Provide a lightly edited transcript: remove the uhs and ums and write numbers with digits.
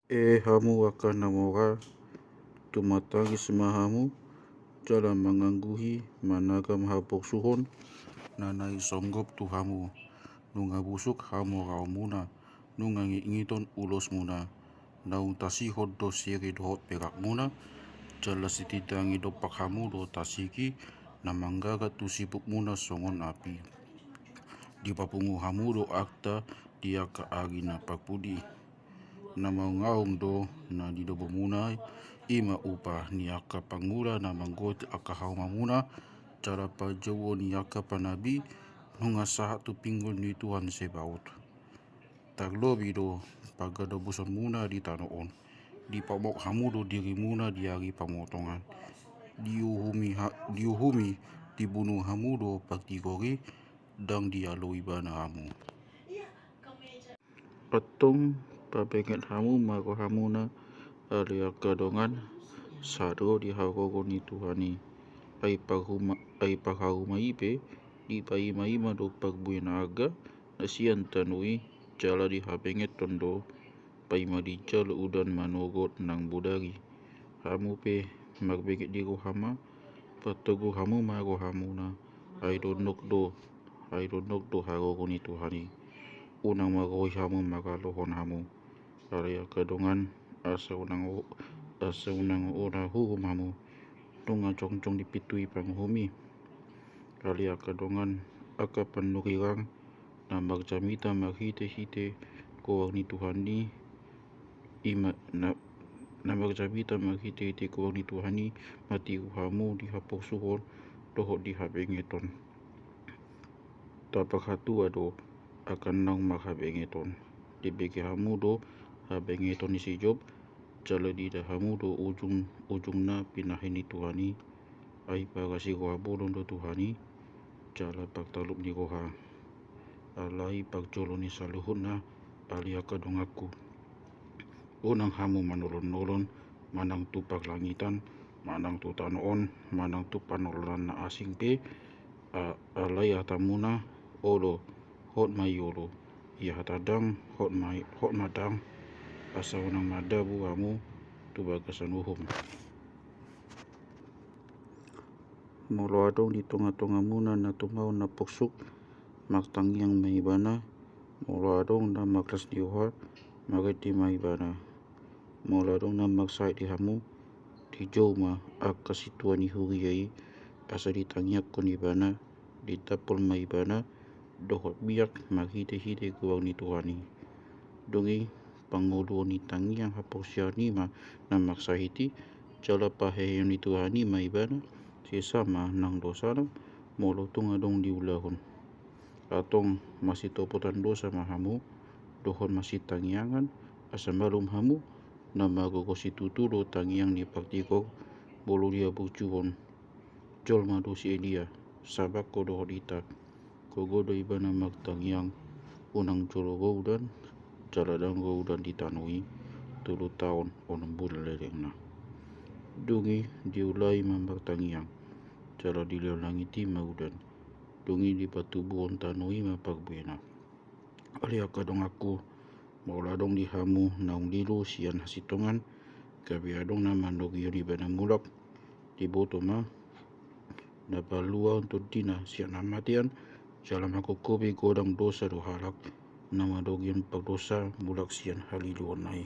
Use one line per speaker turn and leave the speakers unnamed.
Hamu akan namora tumatagi semahamu jalan mangangguhi managam hapok suhon nanai songgop tu hamu nunga busuk hamu rau muna nunga ngiton ulos muna naung tasihod do siri dohot perak muna jala sitidangi dopak hamu do tasiki namanggaga tu sibuk muna songon api di papungu hamu do akta dia ka agina pakpudi nama ngaung do na di dobo muna ima upa niaka pangura na manggot akahau mamuna cara pajowo niaka panabi nunga sahat tu pinggul ni Tuhan sebaut taglobi do pagado buson muna di tanoon di pamok hamu do diri muna di hari pamotongan diuhumi dibunuh hamu do pagtigori dang dialoi bana hamu Patong pabenget hamu mako hamuna alia kadongan sado di hagogo ni Tuhani ai paghuma ipe di paima do pagbuena aga nasian tanui jala di habenget tondo paima di jalo udan manogot nang budari hamu pe magbenget di hama patogo hamu mako hamuna ai do nok do hagogo ni Tuhani unang magoy hamu magalohon hamu area kadongan asa unang ora hukum hamu tunga congcong dipitui panghumi area kadongan aka panukirang na magjamita maghite-hite ko ni Tuhani ima na magjamita maghite-hite ko ni Tuhani mati hamu di hapok suhon dohot di habengeton tapak hatu ado akan nang makabengeton dibagi hamu do habengeton isi job jala di hamu do ujung na pinahin ni Tuhani ai pagasi roha bolon do Tuhani jala pagtalup ni roha alai pagjolo ni saluhut na alia kadongaku unang hamu manolon-nolon manang tu paglangitan manang tu tanoon manang tu panololan na asing pe alai atamuna olo hot mayolo ia hatadang hot madang asa unang madabu hamu tu bagasan uhum molo adong di tonga-tonga muna na tumau na poksuk magtangyang maibana molo adong na maglas diuha magati maibana molo adong na magsait di hamu di joma akasituan ni huriyai asa ditangyak ko ni bana ditapol maibana dohot biak maghite-hite kuwang ni Tuhani dongi pangulo ni tangyang hapok siyanima na magsahiti jala paheyon ni Tuhani maibana sesama nang dosana molo tungadong diulahon atong masih topotan dosa mahamu dohon masih tangyangan asa malum hamu na magogosi tutulo tangyang ni paktiko bolo dia bucuon jol madosi elia sabak ko dohot ita kogodo ibana magtangyang unang jolo goudan jaladang goudan ditanui 3 tahun 6 bulan lereng na dungi diulai magtangyang jala dilangiti maudan dungi di patubuon tanui mapagbuena alia kadong aku mauladong di hamu naung lilo sian hasitongan kabiadong na mandogiyo di bana mulak di botoma na balua untuk dina sian amatian jalan aku kobe godang dosa do halak nama dogian pagdosa mulak sian haliluan nai